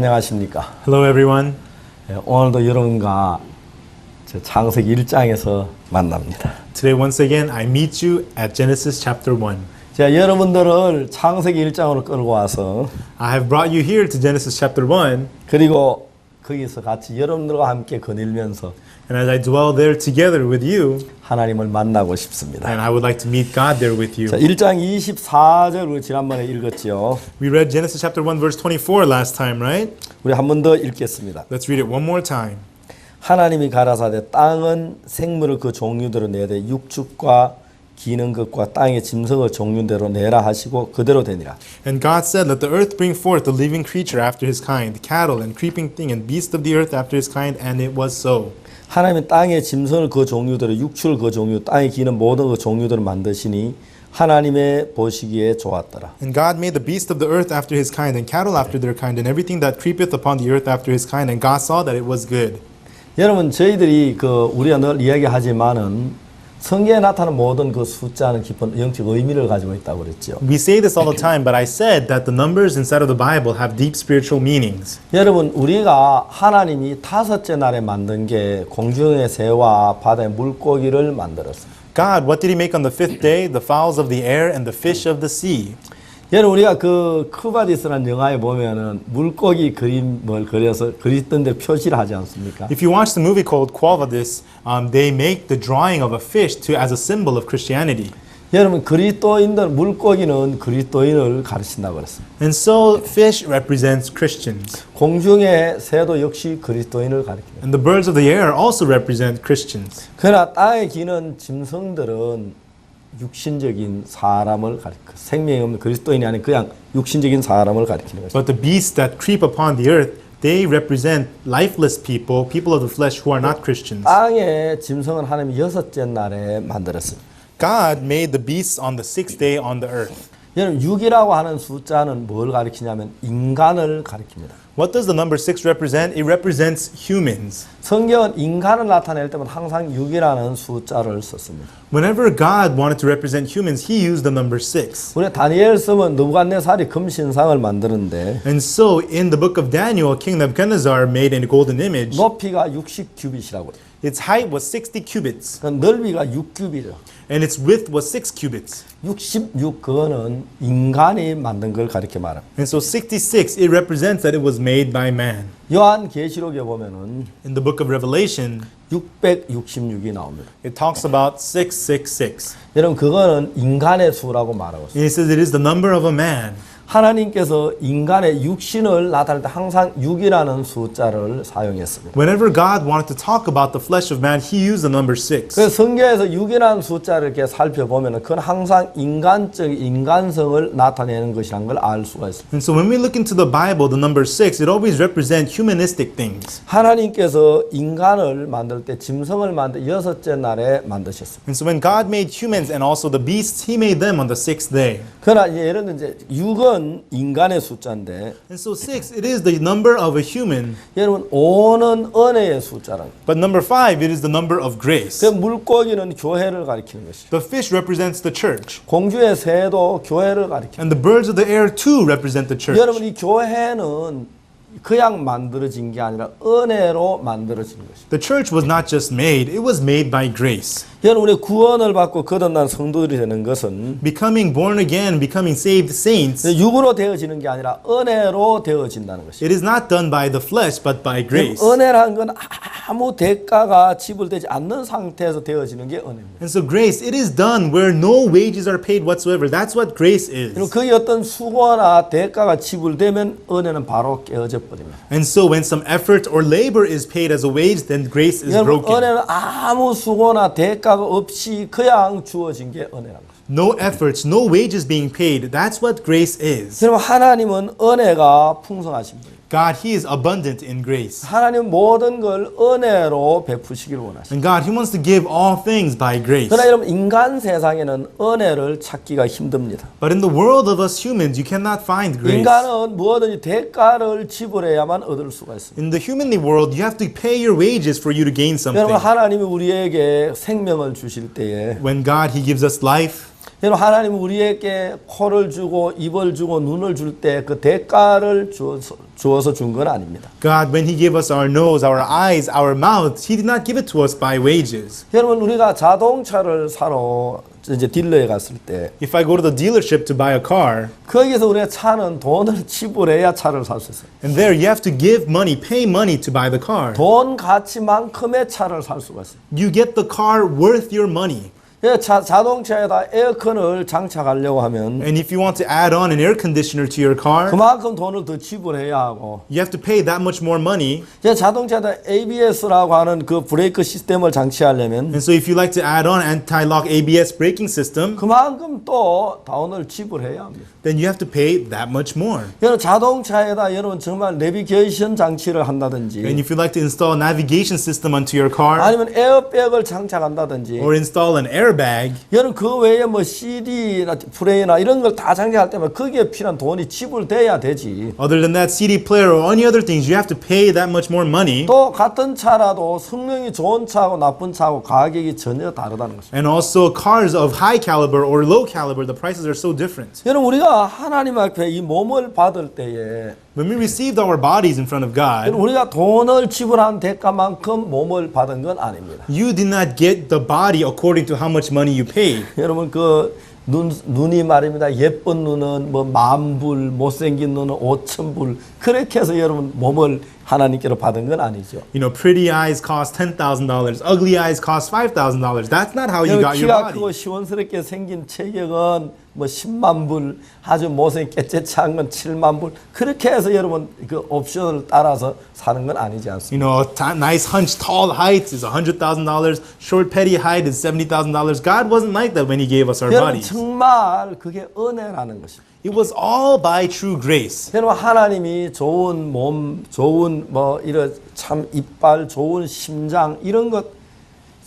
안녕하십니까? Hello, everyone. 오늘도 여러분과 창세기 1장에서 만납니다. Today, once again, I meet you at Genesis chapter 1. 제가 여러분들을 창세기 1장으로 끌고 와서 I have brought you here to Genesis chapter 1, 그리고 거기서 같이 여러분들과 함께 거닐면서 and as I dwell there together with you, 하나님을 만나고 싶습니다. and I would like to meet God there with you. 자, 1장 24절을 지난번에 읽었죠. We read Genesis chapter 1, verse 24 last time, right? 우리 한 번 더 읽겠습니다. Let's read it one more time. 하나님이 가라사대 땅은 생물을 그 종류대로 내되 육축과 기는 것과 땅의 짐승을 종류대로 내라 하시고 그대로 되니라. And God said, Let the earth bring forth a living creature after his kind, cattle and creeping thing and beast of the earth after his kind, and it was so. 하나님은 땅의 짐승을 그 종류대로 육축을 그 종류 땅에 기는 모든 그 종류대로 만드시니 하나님의 보시기에 좋았더라. And God made the beast of the earth after his kind, and cattle after their kind, and everything that creepeth upon the earth after his kind, and God saw that it was good. 여러분 저희들이 우리가 늘 이야기하지만은 성경에 나타나는 모든 그 숫자는 깊은 영적 의미를 가지고 있다고 그랬죠. We say this all the time, but I said that the numbers inside of the Bible have deep spiritual meanings. 여러분 우리가 하나님이 다섯째 날에 만든 게 공중의 새와 바다의 물고기를 만들었어요. God, what did he make on the fifth day? The fowls of the air and the fish of the sea. 여러분 우리가 크바디스라는 영화에 보면은 물고기 그림을 그려서 그리던데 표시를 하지 않습니까? If you watch the movie called Quo Vadis, they make the drawing of a fish as a symbol of Christianity. 여러분 물고기는 그리스도인을 가르친다고 그랬습니다. And so fish represents Christians. 공중의 새도 역시 그리스도인을 가리킵니다. And the birds of the air also represent Christians. 그러나 땅에 기는 짐승들은 육신적인 사람을 가리켜 생명이 없는 그리스도인이 아닌 그냥 육신적인 사람을 가리키는 것입니다. But the beasts that creep upon the earth, they represent lifeless people, people of the flesh who are not Christians. 땅의 짐승은 하나님이 여섯째 날에 만들었습니다. God made the beasts on the sixth day on the earth. 여러분 6이라고 하는 숫자는 뭘 가리키냐면 인간을 가리킵니다. What does the number 6 represent? It represents humans. 성경은 인간을 나타낼 때마다 항상 6이라는 숫자를 썼습니다. Whenever God wanted to represent humans, he used the number 6. 우리 다니엘 쓰면 느부갓네살이 금신상을 만드는데 And so in the book of Daniel, King Nebuchadnezzar made a golden image. 높이가 60규빗이라고 해요. Its height was 60 cubits, 넓이가 6규빗이죠. and its width was 6 cubits. 66 그거는 인간이 만든 걸 가리켜 말합니다. And so 66, it represents that it was made by man. 요한 계시록에 보면은 In the book of Revelation, 666이 나옵니다. it talks about 666. 여러분 그거는 인간의 수라고 말하고 있어요. And it says it is the number of a man. 하나님께서 인간의 육신을 나타낼 때 항상 6이라는 숫자를 사용했습니다. Whenever God wanted to talk about the flesh of man, he used the number 6. 그래서 성경에서 6이라는 숫자를 이렇게 살펴보면 그건 항상 인간성을 나타내는 것이라는 걸 알 수가 있습니다. And so when we look into the Bible, the number 6, it always represents humanistic things. 하나님께서 인간을 만들 때 짐승을 만들 여섯째 날에 만드셨습니다. And so when God made humans and also the beasts, he made them on the sixth day. 그러나 예를 들어 이제 6은 인간의 숫자인데 And so 6, it is the number of a human. 여러분 5는 은혜의 숫자라는 거예요. But number 5, it is the number of grace. 그 물고기는 교회를 가리키는 것이죠. The fish represents the church. 공주의 새도 교회를 가리킵니다. And the birds of the air too represent the church. 여러분 이 교회는 그냥 만들어진 게 아니라 은혜로 만들어진 것입니다. The church was not just made, it was made by grace. 여러분 우리 구원을 받고 거듭난 성도들이 되는 것은 Becoming born again, becoming saved saints, 육으로 되어지는 게 아니라 은혜로 되어진다는 것입니다. it is not done by the flesh, but by grace. 은혜라는 건 아무 대가가 지불되지 않는 상태에서 되어지는 게 은혜입니다. And so grace, it is done where no wages are paid whatsoever. That's what grace is. 거기 어떤 수고나 대가가 지불되면 은혜는 바로 깨어져 버립니다. And so when some effort or labor is paid as a wage, then grace is 여러분 broken. 은혜는 아무 수고나 대가가 없이 그냥 주어진 게 은혜랍니다. No efforts, no wages being paid. That's what grace is. 여러분 하나님은 은혜가 풍성하신 분입니다. God, he is abundant in grace. 하나님 모든 걸 은혜로 베푸시길 원하십니다. And God, he wants to give all things by grace. 그러나 여러분 인간 세상에는 은혜를 찾기가 힘듭니다. But in the world of us humans, you cannot find grace. 인간은 무엇든지 대가를 지불해야만 얻을 수가 있습니다. In the humanly world, you have to pay your wages for you to gain something. 여러분 하나님이 우리에게 생명을 주실 때에 When God, he gives us life, 여러분 하나님은 우리에게 코를 주고 입을 주고 눈을 줄 때 그 대가를 주어서 준 건 아닙니다. God, when He gave us our nose, our eyes, our mouth, He did not give it to us by wages. 여러분 우리가 자동차를 사러 이제 딜러에 갔을 때 If I go to the dealership to buy a car, 거기서 우리가 차는 돈을 지불해야 차를 살 수 있어요. and there you have to give money, pay money to buy the car. 돈 가치만큼의 차를 살 수가 있어요. You get the car worth your money. 자동차에다 에어컨을 장착하려고 하면 And if you want to add on an air conditioner to your car, 그만큼 돈을 더 지불해야 하고 you have to pay that much more money. 자동차에다 ABS라고 하는 그 브레이크 시스템을 장치하려면 And so if you like to add on anti-lock ABS braking system, 그만큼 또 돈을 지불해야 합니다. then you have to pay that much more. 여러분 자동차에다 여러분 정말 내비게이션 장치를 한다든지 And if you like to install a navigation system onto your car 아니면 에어백을 장착한다든지 or install an airbag, 여러분 그 외에 뭐 CD나 플레이나 이런 걸 다 장착할 때면 거기에 필요한 돈이 지불돼야 되지. other than that CD player or any other things, you have to pay that much more money. 또 같은 차라도 성능이 좋은 차하고 나쁜 차하고 가격이 전혀 다르다는 것입니다. And also cars of high caliber or low caliber, the prices are so different. 여러분 우리가 하나님 앞에 이 몸을 받을 때에 When we received our bodies in front of God, 우리가 돈을 지불한 대가만큼 몸을 받은 건 아닙니다. you did not get the body according to how much money you paid. 여러분 그 눈이 말입니다. 예쁜 눈은 뭐 10,000불, 못생긴 눈은 5,000불 그렇게 해서 여러분 몸을 하나님께로 받은 건 아니죠. You know, pretty eyes cost $10,000, ugly eyes cost $5,000. That's not how you got your 키가 body. 크고 시원스럽게 생긴 체격은 뭐 10만 불, 아주 못생긴 깨째찬 건 7만 불 그렇게 해서 여러분 그 옵션을 따라서 사는 건 아니지 않습니까? You know, nice hunch, tall height is $100,000. Short petty height is $70,000. God wasn't like that when He gave us our 여러분 bodies. 정말 그게 은혜라는 것입니다. It was all by true grace. 여러분 하나님이 좋은 몸, 좋은 뭐 이런 참 이빨, 좋은 심장 이런 것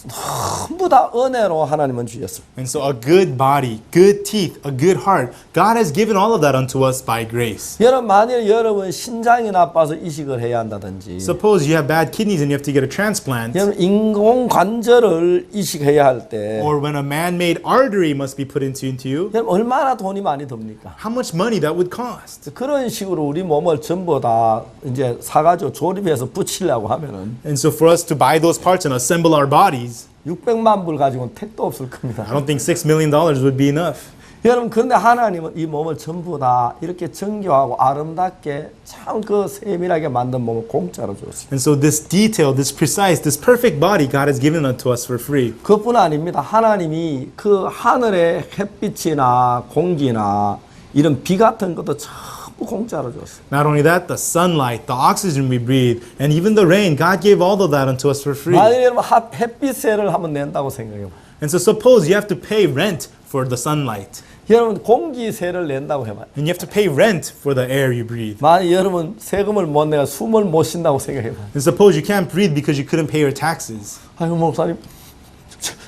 전부 다 은혜로 하나님은 주셨습니다. And so a good body, good teeth, a good heart, God has given all of that unto us by grace. 여러분 만일 여러분 신장이 나빠서 이식을 해야 한다든지 Suppose you have bad kidneys and you have to get a transplant, 여러분 인공 관절을 이식해야 할 때 or when a man-made artery must be put into you, 여러분 얼마나 돈이 많이 듭니까? how much money that would cost. 그런 식으로 우리 몸을 전부 다 이제 사가지고 조립해서 붙이려고 하면은 And so for us to buy those parts and assemble our bodies, 600만 불 가지고는 택도 없을 겁니다. I don't think $6 million would be enough. 여러분 그런데 하나님은 이 몸을 전부 다 이렇게 정교하고 아름답게 참 그 세밀하게 만든 몸을 공짜로 줬어요. And so this detail, this precise, this perfect body God has given unto us for free. 그뿐 아닙니다. 하나님이 그 하늘의 햇빛이나 공기나 이런 비 같은 것도 전부 공짜로 줬어요. Not only that, the sunlight, the oxygen we breathe, and even the rain, God gave all of that unto us for free. 만일 여러분 햇빛세를 한번 낸다고 생각해요. And so suppose you have to pay rent for the sunlight, 여러분 공기세를 낸다고 해봐요. and you have to pay rent for the air you breathe. 만일 여러분 세금을 못 내가 숨을 못 쉰다고 생각해봐요. And suppose you can't breathe because you couldn't pay your taxes. 아이고 목사님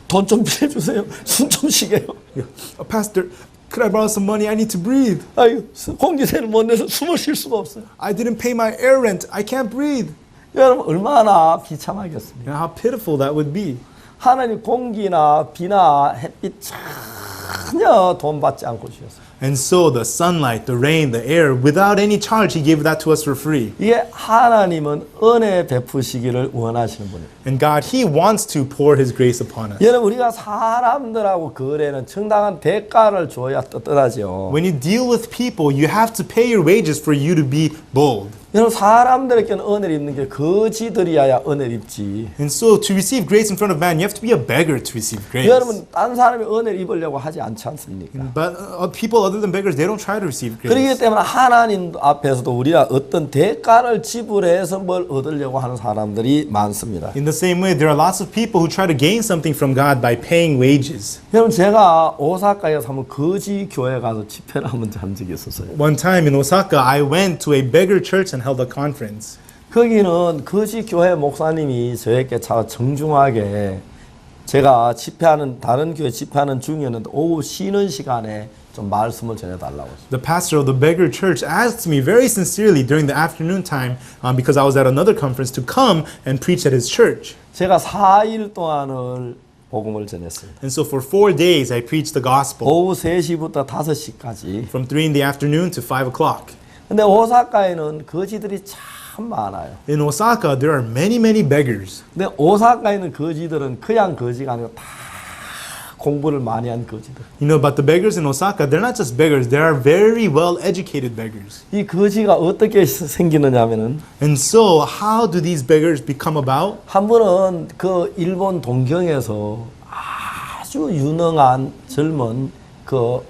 돈 좀 빌려주세요. 숨 좀 쉬게요. Pastor, could I borrow some money? I need to breathe. 아이고 공기세를 못 내서 숨을 쉴 수가 없어요. I didn't pay my air rent. I can't breathe. 여러분 얼마나 비참하겠습니까? You know how pitiful that would be. 하나님 공기나 비나 햇빛 전혀 돈 받지 않고 주셨어요. And so the sunlight, the rain, the air, without any charge, He gave that to us for free. 이게 하나님은 은혜 베푸시기를 원하시는 분이에요. And God, He wants to pour His grace upon us. 여러분 우리가 사람들하고 거래는 정당한 대가를 줘야 떳떳하죠. When you deal with people, you have to pay your wages for you to be bold. 여러분 사람들에게는 은혜를 입는 게 거지들이야 은혜를 입지. And so to receive grace in front of man, you have to be a beggar to receive grace. 여러분 딴 사람이 은혜를 입으려고 하지 않지 않습니까? But people other than beggars, they don't try to receive 그렇기 grace. 때문에 하나님 앞에서도 우리가 어떤 대가를 지불해서 뭘 얻으려고 하는 사람들이 많습니다. In the same way, there are lots of people who try to gain something from God by paying wages. 여러분 제가 오사카에서 한번 거지 교회 가서 집회를 한번 한 적이 있었어요. One time in Osaka, I went to a beggar church and held a conference. 거기는 거지 교회 목사님이 저에게 참 정중하게 제가 집회하는 다른 교회 집회하는 중이었는데 오후 쉬는 시간에 좀 말씀을 전해달라고. The pastor of the beggar church asked me very sincerely during the afternoon time, because I was at another conference, to come and preach at his church. 제가 4일 동안을 복음을 전했습니다. And so for 4 days I preached the gospel 오후 3시부터 5시까지. from 3 in the afternoon to 5 o'clock. 근데 오사카에는 거지들이 참 많아요. In Osaka, there are many beggars. 근데 오사카에 있는 거지들은 그냥 거지가 아니고 다 공부를 많이 한 거지들. You know, but the beggars in Osaka, they're not just beggars, they are very well educated beggars. 이 거지가 어떻게 생기느냐 하면은 And so, how do these beggars become about? 한 번은 그 일본 동경에서 아주 유능한 젊은 그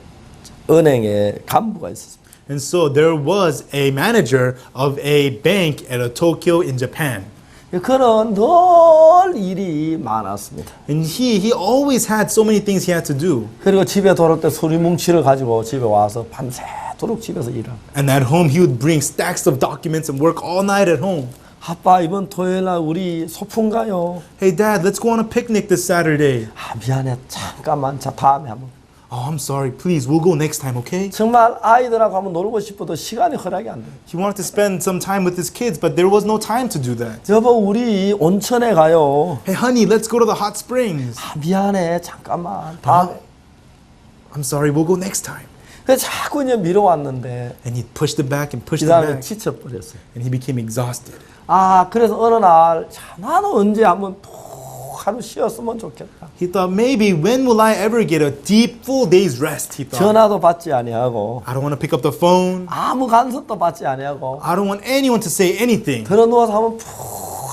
은행의 간부가 있었습니다. And so, there was a manager of a bank at Tokyo in Japan. 그는 늘 일이 많았습니다. And he always had so many things he had to do. 그리고 집에 돌아올 때 수리뭉치를 가지고 집에 와서 밤새도록 집에서 일하고. And at home, he would bring stacks of documents and work all night at home. 아빠 이번 토요일 날 우리 소풍 가요. Hey, Dad, let's go on a picnic this Saturday. 미안해 잠깐만 자 다음에 한번. Oh, I'm sorry. Please, we'll go next time, okay? 정말 아이들하고 한번 놀고 싶어도 시간이 허락이 안 돼. He wanted to spend some time with his kids, but there was no time to do that. 여보 우리 온천에 가요. Hey, honey, let's go to the hot springs. 미안해 잠깐만 다음에. I'm sorry, we'll go next time. 그래서 자꾸 이제 미뤄왔는데 And he pushed it back and pushed 그 it 다음에 back. 지쳐버렸어요. And he became exhausted. 그래서 어느 날 나는 언제 한번 푹 하루 쉬었으면 좋겠다. He thought, maybe when will I ever get a deep, full day's rest? He thought. 전화도 받지 아니하고 I don't want to pick up the phone. 아무 간섭도 받지 아니하고 I don't want anyone to say anything. 들어 누워서 한번 푹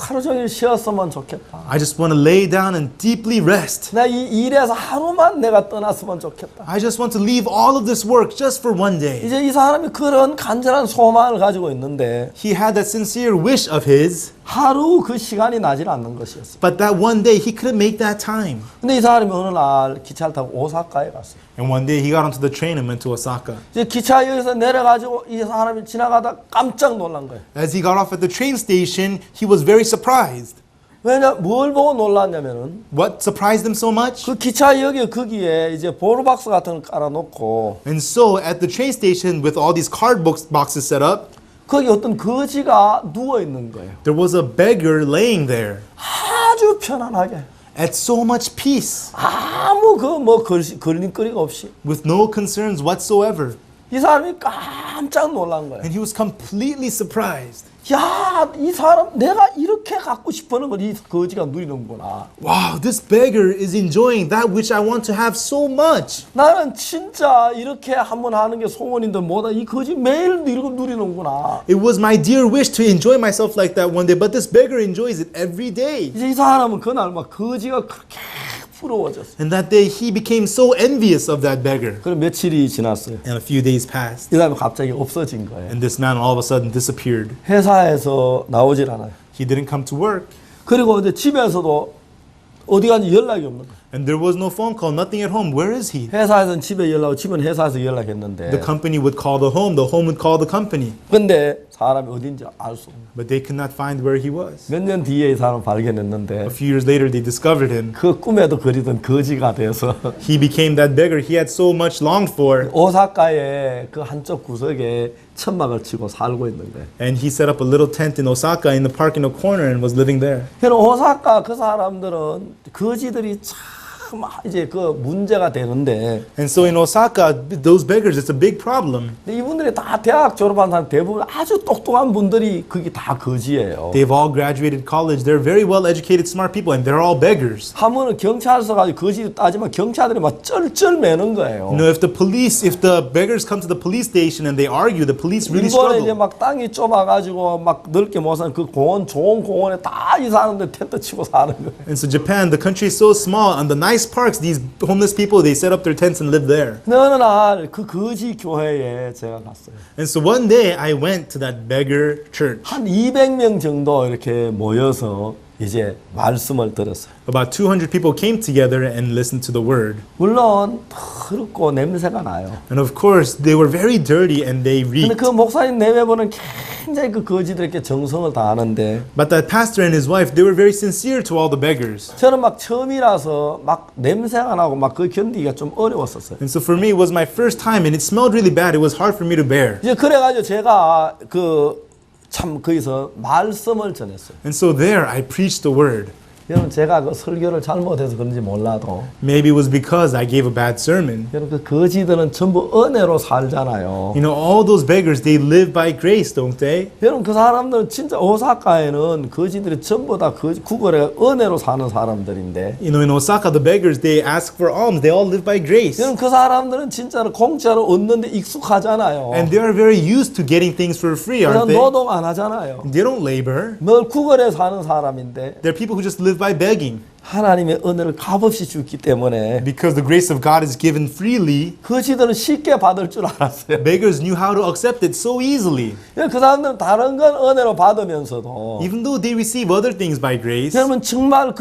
하루 종일 쉬었으면 좋겠다. I just want to lay down and deeply rest. 나 이 일에서 하루만 내가 떠났으면 좋겠다. I just want to leave all of this work just for one day. 이제 이 사람이 그런 간절한 소망을 가지고 있는데 He had that sincere wish of his, 하루 그 시간이 나질 않는 것이었어요. but that one day he couldn't make that time. 근데 이 사람이 어느 날 기차를 타고 오사카에 갔어요. And one day he got onto the train and went to Osaka. 이제 기차역에서 내려가지고 이 사람이 지나가다 깜짝 놀란 거예요. As he got off at the train station, he was very surprised. 왜냐 뭘 보고 놀랐냐면은 What surprised him so much? 그 기차역에 거기에 이제 보루박스 같은 걸 깔아놓고 And so at the train station with all these card boxes set up, 거기 어떤 거지가 누워 있는 거예요. there was a beggar laying there 아주 편안하게 at so much peace 아무 그 뭐 걸림거리가 없이 with no concerns whatsoever. 이 사람이 깜짝 놀란 거예요. And he was completely surprised. 야, 이 사람 내가 이렇게 갖고 싶어하는 걸 이 거지가 누리는구나. Wow, this beggar is enjoying that which I want to have so much. 나는 진짜 이렇게 한번 하는 게 소원인데 뭐다 이 거지 매일 이렇게 누리는구나. It was my dear wish to enjoy myself like that one day, but this beggar enjoys it every day. 이제 이 사람은 그날 막 거지가 그렇게 부러워졌어. And that day he became so envious of that beggar. 그럼 며칠이 지났어요. And a few days passed, 이 사람이 갑자기 없어진 거예요. and this man all of a sudden disappeared. 회사에서 나오질 않아요. He didn't come to work, 그리고 이제 집에서도 어디 간지 연락이 없는 거예요. and there was no phone call, nothing at home. Where is he? 회사에서는 집에 연락하고 집은 회사에서 연락했는데 The company would call the home would call the company. 근데 사람이 어딘지 알 수 없는 But they could not find where he was. 몇 년 뒤에 이 사람 발견했는데 A few years later, they discovered him. 그 꿈에도 그리던 거지가 돼서 He became that beggar he had so much longed for. 오사카의 그 한쪽 구석에 천막을 치고 살고 있는 거예요. And he set up a little tent in Osaka in the park in a corner and was living there. 그래서 오사카 그 사람들은 거지들이 참 이제 그 문제가 되는데 And so in Osaka, those beggars, it's a big problem. 근데 이분들이 다 대학 졸업한 사람 대부분 아주 똑똑한 분들이 그게 다 거지예요. They've all graduated college. They're very well educated, smart people, and they're all beggars. 한 번은 경찰서 가지고 거지 따지면 경찰들이 막 쩔쩔매는 거예요. You know, if the beggars come to the police station and they argue, the police really 일본에 이제 struggle. 막 땅이 좁아가지고 막 넓게 못 사는 그 공원 좋은 공원에 다 이 사람들 텐트 치고 사는 거예요. And so Japan, the country is so small. On the nice parks, these homeless people, they set up their tents and live there. 근데 어느 날 그 거지 교회에 제가 갔어요. And so one day I went to that beggar church. 한 200명 정도 이렇게 모여서 이제 말씀을 들었어요. About 200 people came together and listened to the word. 물론 더럽고 냄새가 나요. And of course, they were very dirty and they 근데 reeked. 그 목사님 내외부는 굉장히 그 거지들에게 정성을 다하는데 But that pastor and his wife, they were very sincere to all the beggars. 저는 막 처음이라서 막 냄새가 나고 막 그 견디기가 좀 어려웠었어요. And so for me, it was my first time and it smelled really bad. It was hard for me to bear. 이제 그래가지고 제가 그 참 거기서 말씀을 전했어요. And so there, I preached the word. 여러분 제가 그 설교를 잘못해서 그런지 몰라도 Maybe it was because I gave a bad sermon. 여러분 그 거지들은 전부 은혜로 살잖아요. You know, all those beggars, they live by grace, don't they? 여러분 그 사람들은 진짜 오사카에는 거지들이 전부 다 구걸에 은혜로 사는 사람들인데 You know, in Osaka, the beggars, they ask for alms. They all live by grace. 여러분 그 사람들은 진짜로 공짜로 얻는데 익숙하잖아요. And they are very used to getting things for free, 그냥 aren't they? 노동 안 하잖아요. They don't labor. 늘 구걸에 사는 사람인데 They're people who just live by begging. 하나님의 은혜를 값없이 주기 때문에 Because the grace of God is given freely, 거지들은 쉽게 받을 줄 알았어요. beggars knew how to accept it so easily. 그 사람들은 다른 건 은혜로 받으면서도 Even though they receive other things by grace, 여러분 정말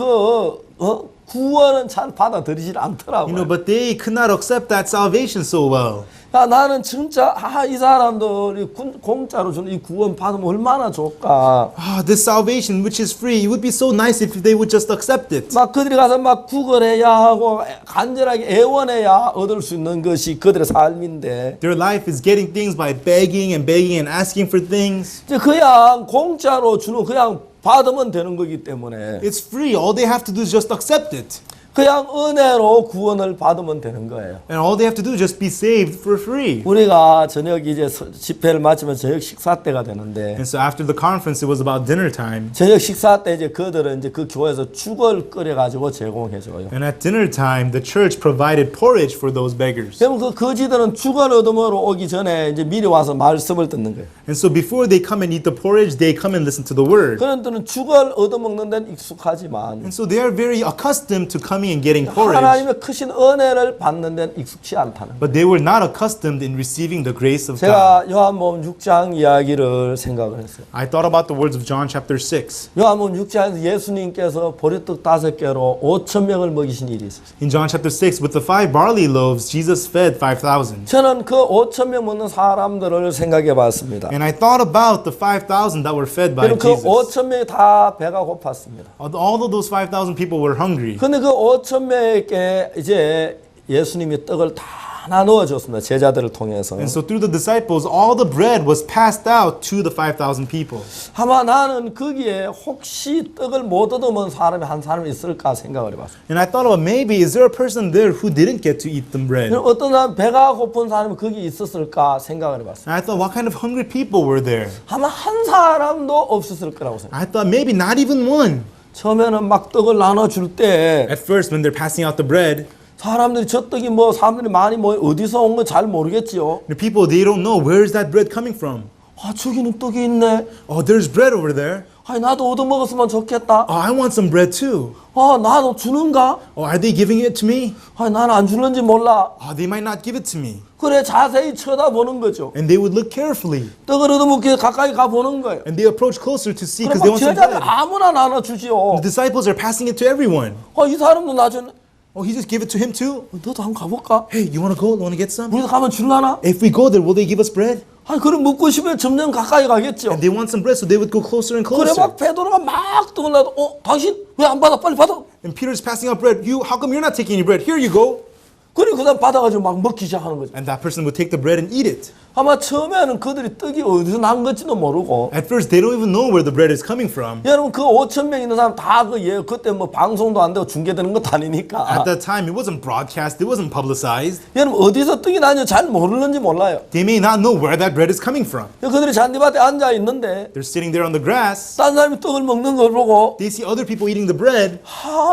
구원은 잘 받아들이질 you know, 않더라고요. but they could not accept that salvation so well. 나는 진짜 이 사람들이 공짜로 주는 이 구원 받으면 얼마나 좋을까. This salvation, which is free, it would be so nice if they would just accept it. 막 그들이 가서 막 구걸해야 하고 간절하게 애원해야 얻을 수 있는 것이 그들의 삶인데 Their life is getting things by begging and asking for things. 이제 그냥 공짜로 주는 그냥 받으면 되는 거기 때문에 It's free. All they have to do is just accept it. 그냥 은혜로 구원을 받으면 되는 거예요. And all they have to do is just be saved for free. 우리가 저녁 이제 집회를 마치면 저녁 식사 때가 되는데 And so after the conference, it was about dinner time. 저녁 식사 때 이제 그들은 이제 그 교회에서 죽을 끓여 가지고 제공해 줘요. And at dinner time, the church provided porridge for those beggars. 그럼 그 거지들은 죽을 얻음으로 오기 전에 이제 미리 와서 말씀을 듣는 거예요. And so before they come and eat the porridge, they come and listen to the word. 그런들은 죽을 얻어먹는 데는 익숙하지만 And so they are very accustomed to coming and getting porridge. 하나님의 크신 은혜를 받는 데는 익숙치 않다는 거예요. But they were not accustomed in receiving the grace of God. 제가 요한복음 6장 이야기를 생각을 했어요. I thought about the words of John chapter 6. 요한복음 6장에서 예수님께서 보리떡 5개로 5천 명을 먹이신 일이 있었어요. In John chapter 6, with the 5 barley loaves, Jesus fed 5,000. 저는 그 5천 명 먹는 사람들을 생각해 봤습니다. And I thought about the 5,000 that were fed by 그 Jesus. 5천 명이 다 배가 고팠습니다. All of those 5,000 people were hungry. 근데 그 5천 명에게 이제 예수님이 떡을 다 나누어 줬습니다. 제자들을 통해서. And so through the disciples, all the bread was passed out to the 5,000 people. 아마 나는 거기에 혹시 떡을 못 얻어먹은 사람이 한 사람이 있을까 생각을 해봤어요. And I thought about maybe is there a person there who didn't get to eat the bread? 그럼 어떤 사람 배가 고픈 사람이 거기 있었을까 생각을 해봤어요. And I thought what kind of hungry people were there? 아마 한 사람도 없었을 거라고 생각해요. I thought maybe not even one. 처음에는 막 떡을 나눠줄 때 At first when they're passing out the bread, 사람들이 저 떡이 뭐 사람들이 많이 뭐 어디서 온 건 잘 모르겠지요. the people, they don't know where is that bread coming from. 아 저기는 떡이 있네. Oh, there's bread over there. 아니 나도 얻어 먹었으면 좋겠다. Oh, I want some bread too. 아 나도 주는가? Oh, are they giving it to me? 아니 나는 안 주는지 몰라. Oh, they might not give it to me. 그래 자세히 쳐다보는 거죠. And they would look carefully. 떡을 얻어먹기 가까이 가보는 거예요. And they approach closer to see 그럼 because they 막 want some 제자들 bread. 아무나 나눠주지요. The disciples are passing it to everyone. 이 사람도 나중에 Oh, he just gave it to him too? 너도 한번 가볼까? Hey, you want to go? You want to get some? 우리도 가면 줄라나? If we go there, will they give us bread? 아니 그럼 먹고 싶으면 점점 가까이 가겠죠. And they want some bread, so they would go closer and 그래 closer. 막 베드로가 막 떡을 놔도 당신 왜 안 받아? 빨리 받아. And Peter's passing out bread. How come you're not taking any bread? Here you go. 그래 그다음 받아가지고 막 먹기 시작하는 거죠. And that person would take the bread and eat it. 아마 처음에는 그들이 떡이 어디서 난 건지도 모르고 At first, they don't even know where the bread is coming from. 여러분 그 5천 명 있는 사람 다 그때 뭐 방송도 안 되고 중계되는 것도 아니니까 At that time, it wasn't broadcast, it wasn't publicized. 여러분 어디서 떡이 나는지 잘 모르는지 몰라요. They may not know where that bread is coming from. 그들이 잔디밭에 앉아 있는데 They're sitting there on the grass. 딴 사람이 떡을 먹는 걸 보고 They see other people eating the bread.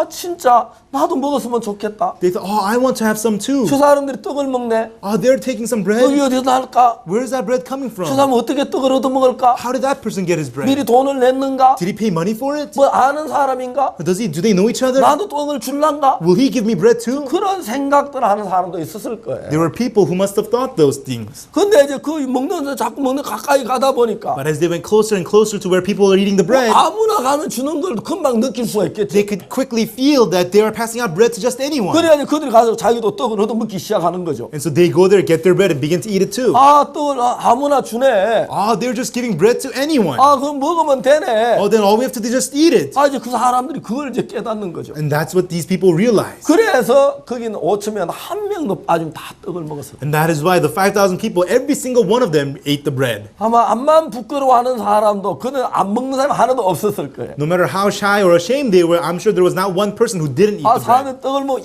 진짜 나도 먹었으면 좋겠다. They thought, oh, I want to have some too. 저 사람들이 떡을 먹네. Oh, they're taking some 떡이 bread. 어디서 날까? Where is that bread coming 저 from? 사람은 어떻게 떡을 얻어 먹을까? How did that person get his 미리 bread? 돈을 냈는가? Did he pay money for it? 뭐 아는 사람인가? Do they know each other? 나도 떡을 줄란가? Will he give me bread too? 그런 생각들 하는 사람도 있었을 거예요. There were people who must have thought those things. 근데 이제 그 먹는 자꾸 먹는 가까이 가다 보니까 But as they went closer and closer to where people are eating the bread, 아무나 가면 주는 걸 금방 느낄 수가 있겠지. they could quickly feel that they are passing out bread to just anyone. 그래야 그들이 가서 자기도 떡을 얻어 먹기 시작하는 거죠. And so they go there, get their bread, and begin to eat it too. 떡을 아무나 주네. They're just giving bread to anyone. 그럼 먹으면 되네. Then all we have to do is just eat it. 이제 그 사람들이 그걸 이제 깨닫는 거죠. And that's what these people realize. 그래서 거기는 5,000명 한 명도 빠지면 다 떡을 먹었어요. And that is why the 5,000 people, every single one of them ate the bread. 아마 암만 부끄러워하는 사람도 그는 안 먹는 사람이 하나도 없었을 거예요. No matter how shy or ashamed they were, I'm sure there was not one person who didn't eat the bread. 사람들이 떡을 먹고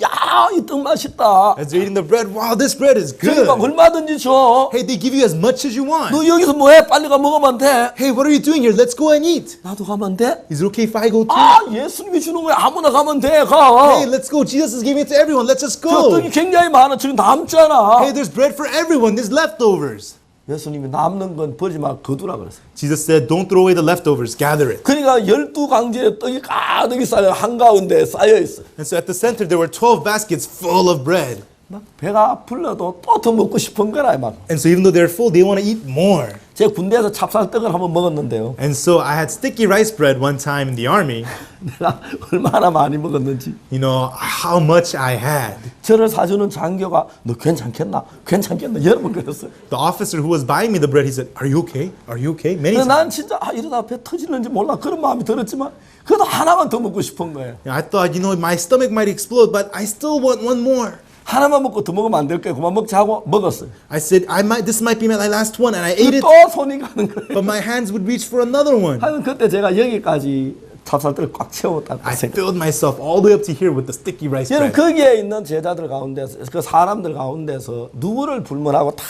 이 떡 맛있다. As they're eating the bread, wow, this bread is good. 막 얼마든지 줘. Hey, they give you as much as you want. 너 여기서 뭐해? 빨리 가 먹으면 돼. Hey, what are you doing here? Let's go and eat. 나도 가면 돼? Is it okay if I go too? 예수님이 주는 거야. 아무나 가면 돼. 가. Hey, let's go. Jesus is giving it to everyone. Let's just 저 go. 떡이 굉장히 많아. 지금 남잖아. Hey, there's bread for everyone. There's leftovers. 예수님이 남는 건 버리지 말고 거두라 그랬어요. Jesus said, don't throw away the leftovers. Gather it. 그러니까 12강제에 떡이 가득히 쌓여 한가운데 쌓여 있어. And so at the center, there were 12 baskets full of bread. 막 배가 불러도 또 더 먹고 싶은 거라 막. And so even though they're full, they want to eat more. 제 군대에서 찹쌀떡을 한번 먹었는데요. And so I had sticky rice bread one time in the army. 내가 얼마나 많이 먹었는지. You know, how much I had. 저를 사주는 장교가 너 괜찮겠나? 괜찮겠나? 여러 번 그랬어요. The officer who was buying me the bread, he said, are you okay? Are you okay? Many times. 난 진짜 이러다 배 터지는지 몰라 그런 마음이 들었지만 그래도 하나만 더 먹고 싶은 거예요. I thought, my stomach might explode, but I still want one more. 하나만 먹고 더 먹으면 안 될까요? 그만 먹자 하고 먹었어요. I said, this might be my last one, and I ate it, 또 손이 가는 거예요. but my hands would reach for another one. 하여튼 그때 제가 여기까지 찹쌀떡을 꽉 채웠다고 I 생각해요. filled myself all the way up to here with the sticky rice 여러분 bread. 거기에 있는 제자들 가운데서 그 사람들 가운데서 누구를 불문하고 다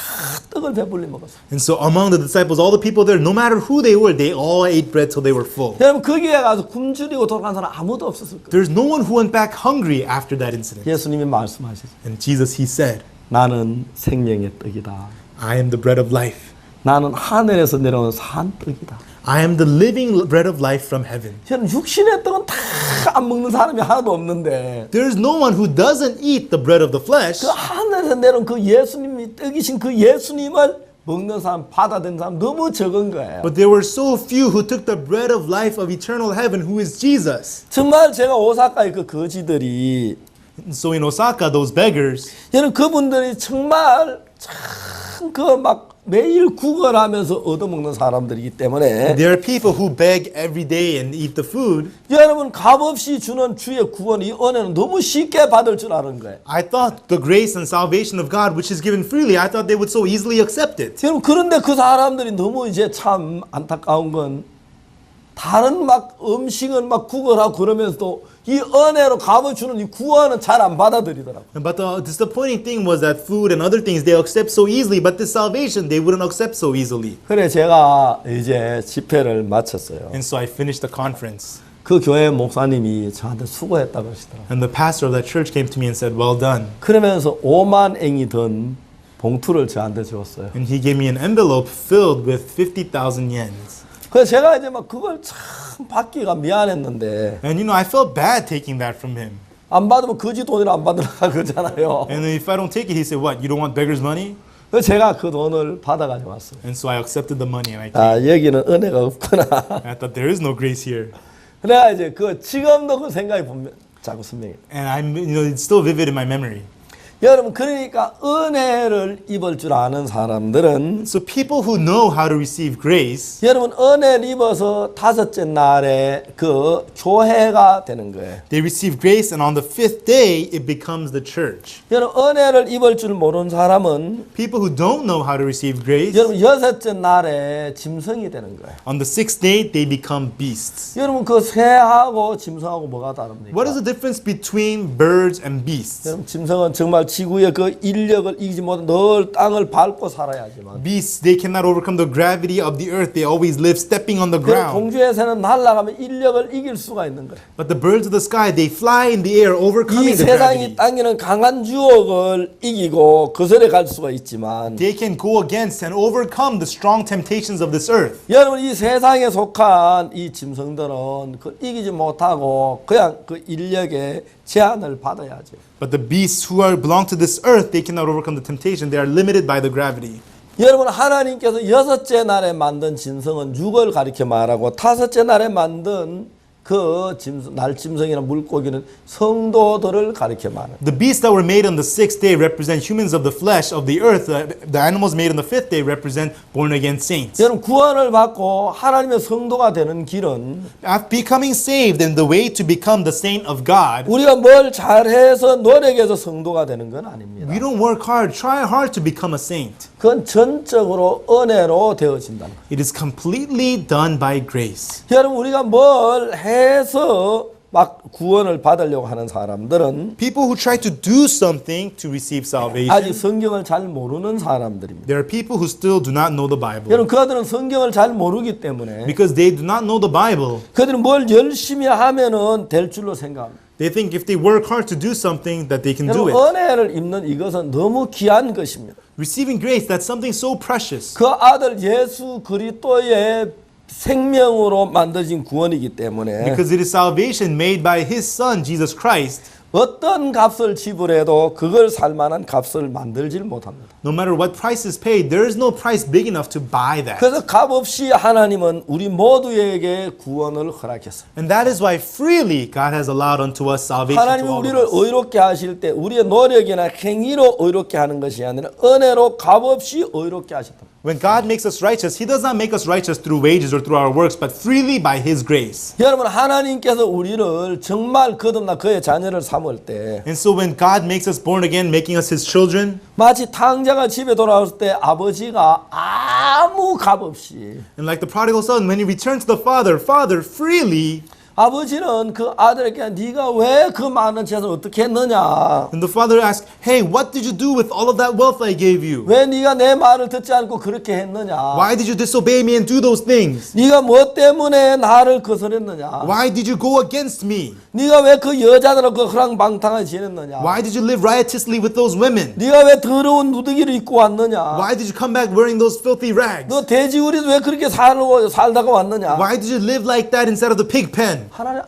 떡을 배불리 먹었어요. And so among the disciples, all the people there, no matter who they were, they all ate bread till they were full. 여러분 거기에 가서 굶주리고 돌아간 사람 아무도 없었을 거예요. There's no one who went back hungry after that incident. 예수님이 말씀하시죠. And Jesus, he said, 나는 생명의 떡이다. I am the bread of life. 나는 하늘에서 내려오는 산 떡이다. I am the living bread of life from heaven. 저는 육신의 떡은 다 안 먹는 사람이 하나도 없는데 There is no one who doesn't eat the bread of the flesh. 그 하늘에서 내려온 그 예수님이 떡이신 그 예수님을 먹는 사람, 받아들인 사람 너무 적은 거예요. But there were so few who took the bread of life of eternal heaven, who is Jesus. 정말 제가 오사카의 그 거지들이 And so in Osaka, those beggars, 저는 그분들이 정말 참 그 막 매일 구걸하면서 얻어먹는 사람들이기 때문에 there are people who beg every day and eat the food. 여러분 값없이 주는 주의 구원 이 은혜는 너무 쉽게 받을 줄 아는 거예요. I thought the grace and salvation of God, which is given freely, I thought they would so easily accept it. 여러분 그런데 그 사람들이 너무 이제 참 안타까운 건 다른 막 음식은 막 구걸하고 그러면서도 이 은혜로 값을 주는 이 구원은 잘 안 받아들이더라고요. But the disappointing thing was that food and other things they accept so easily, but this salvation they wouldn't accept so easily. 그래 제가 이제 집회를 마쳤어요. And so I finished the conference. 그 교회 목사님이 저한테 수고했다고 하시더라고요. And the pastor of that church came to me and said, well done. 그러면서 5만 앵이 든 봉투를 저한테 줬어요. And he gave me an envelope filled with 50,000 yens. 그래서 제가 이제 막 그걸 참 받기가 미안했는데 And I felt bad taking that from him. 안 받으면 거지 돈이라 안 받으라 그러잖아요. And if I don't take it, he said, what, you don't want beggars' money? 그래서 제가 그 돈을 받아가지고 왔어요. And so I accepted the money and I came. 여기는 은혜가 없구나. I thought there is no grace here. 내가 이제 그 지금도 그 생각이 자꾸 선명해요. And it's still vivid in my memory. 여러분 그러니까 은혜를 입을 줄 아는 사람들은 So people who know how to receive grace, 여러분 은혜를 입어서 5째 날에 그 교회가 되는 거예요. they receive grace and on the 5th day it becomes the church. 여러분 은혜를 입을 줄 모르는 사람은 People who don't know how to receive grace, 여러분 6째 날에 짐승이 되는 거예요. on the 6th day they become beasts. 여러분 그 새하고 짐승하고 뭐가 다릅니까? What is the difference between birds and beasts? 여러분 짐승은 정말 지구의 그 인력을 이기지 못해 늘 땅을 밟고 살아야지만 Beasts, they cannot overcome the gravity of the earth. They always live stepping on the 여러분 ground. 공중에서는 날아가면 인력을 이길 수가 있는 거예요. But the birds of the sky, they fly in the air, 이 overcoming the 세상이 gravity. 당기는 강한 유혹을 이기고 거슬러 갈 수가 있지만 They can go against and overcome the strong temptations of this earth. 여러분 이 세상에 속한 이 짐승들은 그 이기지 못하고 그냥 그 인력의 제한을 받아야죠. But the beasts who belong to this earth, they cannot overcome the temptation. They are limited by the gravity. 여러분 하나님께서 6째 날에 만든 짐승은 육을 가리켜 말하고 5째 날에 만든 그 날짐승이나 물고기는 성도들을 가리켜 말합니다. The beasts that were made on the sixth day represent humans of the flesh of the earth. The animals made on the fifth day represent born again saints. 여러분 구원을 받고 하나님의 성도가 되는 길은 After becoming saved and the way to become the saint of God, 우리가 뭘 잘해서 노력해서 성도가 되는 건 아닙니다. we don't work hard, try hard to become a saint. 그건 전적으로 은혜로 되어진다는 거예요. It is completely done by grace. 여러분 우리가 뭘 해서 막 구원을 받으려고 하는 사람들은 People who try to do something to receive 아직 salvation, 성경을 잘 모르는 사람들입니다. there are people who still do not know the Bible. 여러분 그들은 성경을 잘 모르기 때문에 Because they do not know the Bible, 그들은 뭘 열심히 하면은 될 줄로 생각합니다. they think if they work hard to do something that they can do 여러분 it. 은혜를 입는 이것은 너무 귀한 것입니다. Receiving grace, that's something so precious. 그 아들 예수 그리스도의 생명으로 만들어진 구원이기 때문에 Because it is salvation made by His Son, Jesus Christ. 어떤 값을 지불해도 그걸 살 만한 값을 만들질 못합니다. No matter what price is paid, there is no price big enough to buy that. 그래서 값없이 하나님은 우리 모두에게 구원을 허락했어요. And that is why freely God has allowed unto us salvation 하나님이 to all of 우리를 us. 의롭게 하실 때 우리의 노력이나 행위로 의롭게 하는 것이 아니라 은혜로 값없이 의롭게 하셨다. When God makes us righteous, He does not make us righteous through wages or through our works, but freely by His grace. 여러분 하나님께서 우리를 정말 거듭나 그의 자녀를 삼을 때 And so when God makes us born again, making us His children, 마치 탕자가 집에 돌아왔을 때 아버지가 아무 값 없이 and like the prodigal son, when he returned to the Father, Father, freely, 아버지는 그 아들에게 네가 왜 그 많은 재산을 어떻게 했느냐? and the Father asked, hey, what did you do with all of that wealth I gave you? 왜 네가 내 말을 듣지 않고 그렇게 했느냐? Why did you disobey me and do those things? 네가 뭐 때문에 나를 거스렸느냐? Why did you go against me? 네가 왜 그 여자들하고 그 허랑방탕하게 지냈느냐? Why did you live riotously with those women? 네가 왜 더러운 누더기를 입고 왔느냐? Why did you come back wearing those filthy rags? 너 돼지우리도 왜 그렇게 살다가 왔느냐? Why did you live like that instead of the pig pen? 하나님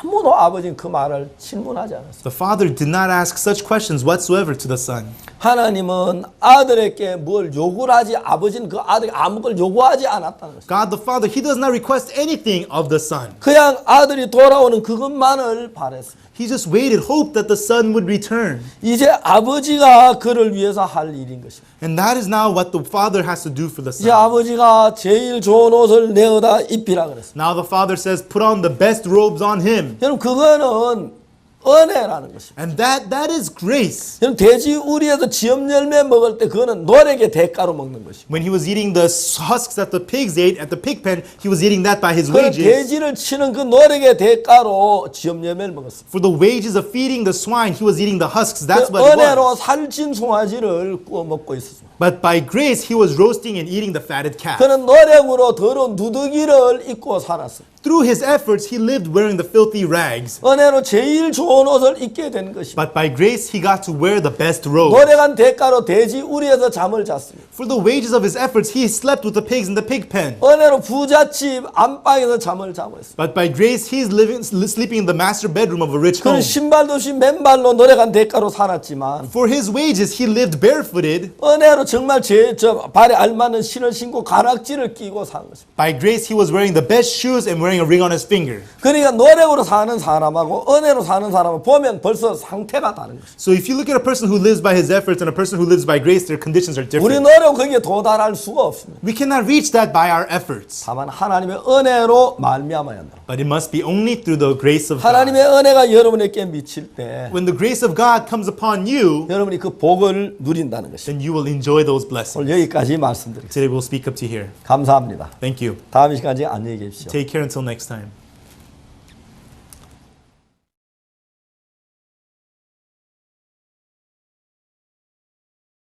아무도 아버지는 그 말을 질문하지 않았어요. The Father did not ask such questions whatsoever to the Son. 하나님은 아들에게 뭘 요구를 하지 아버지는 그 아들에게 아무 걸 요구하지 않았다는 것입니다. God the Father, He does not request anything of the Son. 그냥 아들이 돌아오는 그것만을 바랬습니다. He just waited, hoped that the Son would return. 이제 아버지가 그를 위해서 할 일인 것입니다. And that is now what the Father has to do for the 이제 Son. 아버지가 제일 좋은 옷을 내어다 입히라 그랬습니다. Now the Father says, put on the best robes on Him. 여러분 그거는 은혜라는 것입니다. And that is grace. 여러분 돼지 우리에서 지엄 열매 먹을 때 그거는 노력의 대가로 먹는 것입니다. When He was eating the husks that the pigs ate at the pig pen, He was eating that by His 그는 wages. 돼지를 치는 그 노력의 대가로 지엄 열매를 먹었습니다. For the wages of feeding the swine, He was eating the husks. That's 그 what it 은혜로 was. 살찐 송아지를 구워 먹고 있었습니다. But by grace, He was roasting and eating the fatted calf. 그는 노력으로 더러운 누더기를 입고 살았습니다. Through His efforts, He lived wearing the filthy rags. 은혜로 제일 좋은 옷을 입게 된 것입니다. But by grace, He got to wear the best robe. 노력한 대가로 돼지 우리에서 잠을 잤습니다. For the wages of His efforts, He slept with the pigs in the pig pen. 은혜로 부잣집 안방에서 잠을 자고 있습니다. But by grace, He's sleeping in the master bedroom of a rich 그는 home. 신발도 없이 맨발로 노력한 대가로 살았지만 For His wages, He lived barefooted. 은혜로 정말 저 발에 알맞는 신을 신고 가락지를 끼고 산 것입니다. By grace, He was wearing the best shoes and wearing a ring on His finger. 그러니까 노력으로 사는 사람하고 은혜로 사는 사람은 보면 벌써 상태가 다른 것입니다. So if you look at a person who lives by his efforts and a person who lives by grace, their conditions are 우리 different. 노력은 거기에 도달할 수가 없습니다. We cannot reach that by our efforts. 다만 하나님의 은혜로 말미암아야 But it must be only through the grace of God. 하나님의 은혜가 여러분에게 미칠 때 When the grace of God comes upon you, 여러분이 그 복을 누린다는 것입니다. then you will enjoy those blessings. 오늘 여기까지 말씀드리겠습니다. Today we'll speak up to here. 감사합니다. Thank you. 다음 시간에 안녕히 계십시오. Take care until next time.